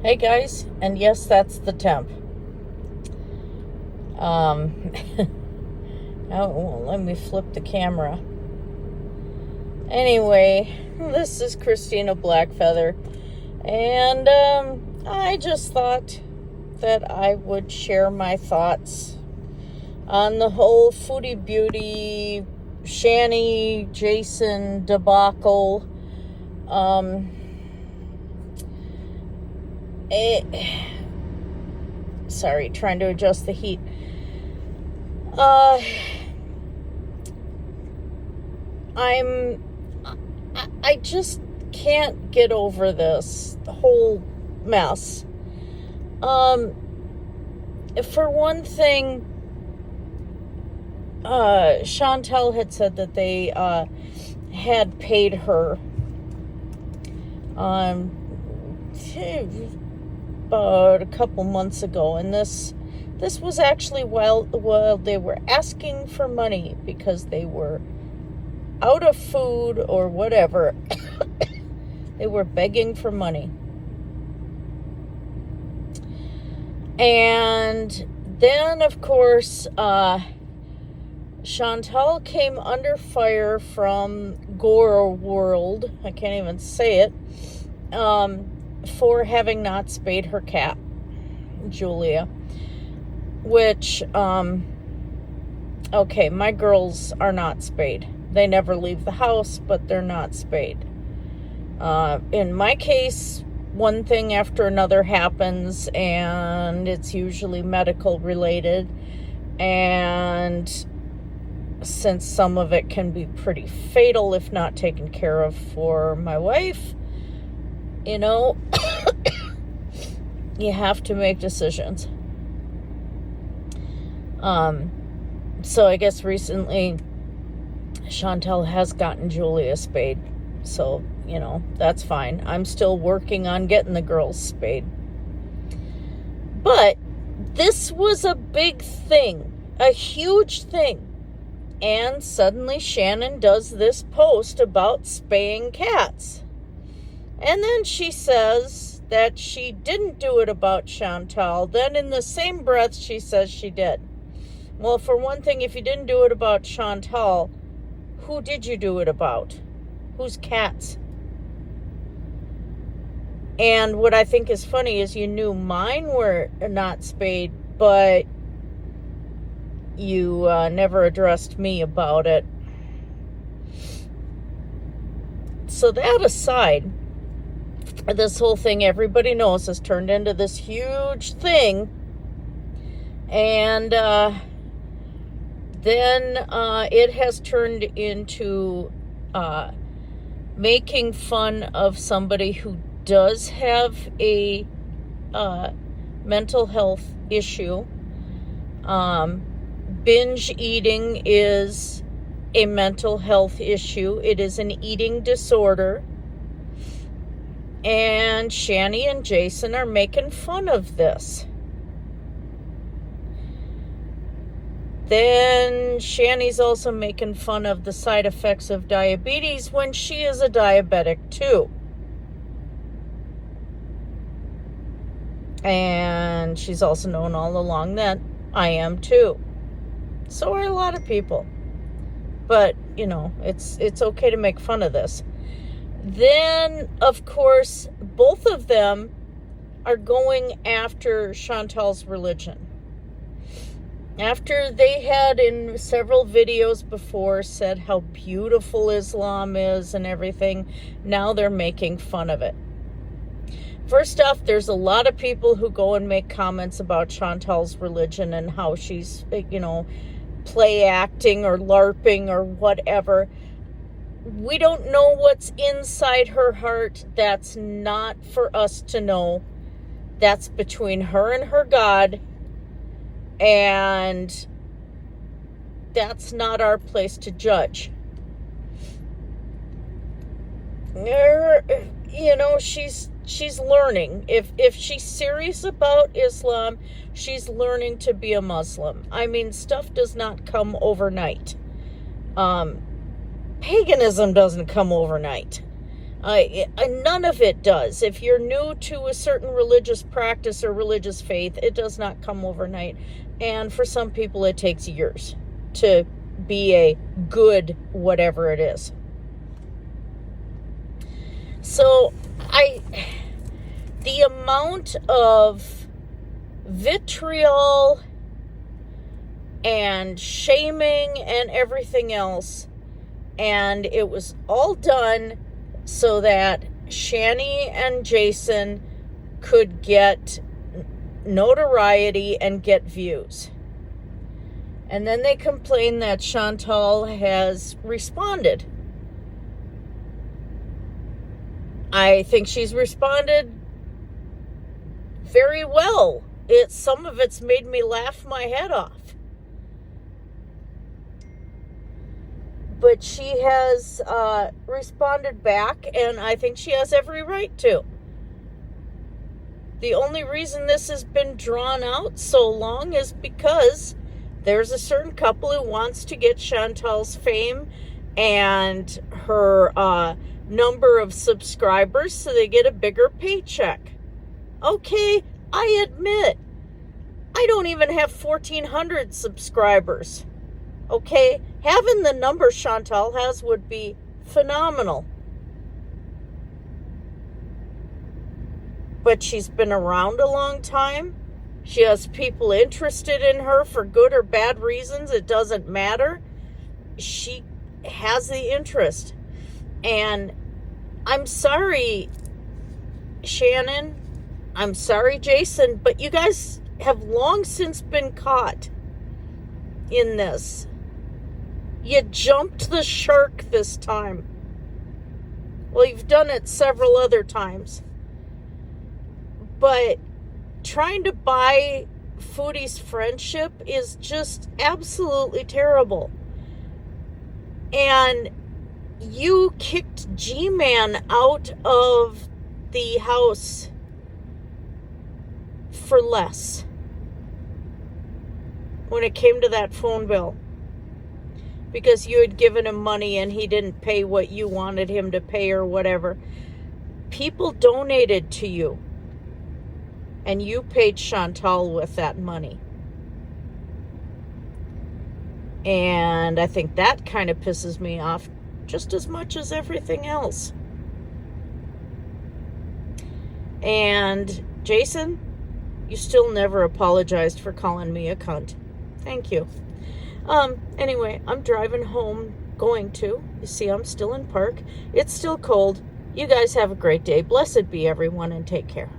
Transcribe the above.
Hey guys, and yes, that's the temp. Oh, it won't let me flip the camera. Anyway, this is Christina Blackfeather, and I just thought that I would share my thoughts on the whole Foodie Beauty, Shanny, Jason debacle. Sorry, trying to adjust the heat. I just can't get over this whole mess. For one thing, Chantel had said that they had paid her about a couple months ago, and this was actually while they were asking for money because they were out of food or whatever. They were begging for money. And then, of course, Chantal came under fire from Gore World, I can't even say it, for having not spayed her cat, Julia. Which, okay, my girls are not spayed. They never leave the house, but they're not spayed. In my case, one thing after another happens, and it's usually medical related. And since some of it can be pretty fatal if not taken care of for my wife, you have to make decisions. So I guess recently Chantel has gotten Julia spayed. So, that's fine. I'm still working on getting the girls spayed. But this was a big thing, a huge thing. And suddenly Shannon does this post about spaying cats. And then she says that she didn't do it about Chantal. Then in the same breath, she says she did. Well, for one thing, if you didn't do it about Chantal, who did you do it about? Whose cats? And what I think is funny is you knew mine were not spayed, but you never addressed me about it. So that aside, this whole thing, everybody knows, has turned into this huge thing. And then it has turned into making fun of somebody who does have a mental health issue. Binge eating is a mental health issue. It is an eating disorder. And Shanny and Jason are making fun of this. Then Shanny's also making fun of the side effects of diabetes when she is a diabetic too. And she's also known all along that I am too. So are a lot of people. But, it's okay to make fun of this. Then, of course, both of them are going after Chantal's religion. After they had in several videos before said how beautiful Islam is and everything, now they're making fun of it. First off, there's a lot of people who go and make comments about Chantal's religion and how she's, play acting or LARPing or whatever. We don't know what's inside her heart. That's not for us to know. That's between her and her God. And that's not our place to judge. She's learning. If she's serious about Islam, she's learning to be a Muslim. I mean, stuff does not come overnight. Paganism doesn't come overnight. None of it does. If you're new to a certain religious practice or religious faith, it does not come overnight. And for some people, it takes years to be a good whatever it is. So the amount of vitriol and shaming and everything else, and it was all done so that Shanny and Jason could get notoriety and get views. And then they complain that Chantal has responded. I think she's responded very well. Some of it's made me laugh my head off. But she has responded back, and I think she has every right to. The only reason this has been drawn out so long is because there's a certain couple who wants to get Chantal's fame and her number of subscribers so they get a bigger paycheck. Okay, I admit, I don't even have 1,400 subscribers. Okay, having the number Chantal has would be phenomenal. But she's been around a long time. She has people interested in her for good or bad reasons. It doesn't matter. She has the interest. And I'm sorry, Shannon. I'm sorry, Jason. But you guys have long since been caught in this. You jumped the shark this time. Well, you've done it several other times. But trying to buy Foodie's friendship is just absolutely terrible. And you kicked G-Man out of the house for less when it came to that phone bill. Because you had given him money and he didn't pay what you wanted him to pay or whatever. People donated to you. And you paid Chantal with that money. And I think that kind of pisses me off just as much as everything else. And Jason, you still never apologized for calling me a cunt. Thank you. Anyway, I'm driving home, You see, I'm still in park. It's still cold. You guys have a great day. Blessed be everyone, and take care.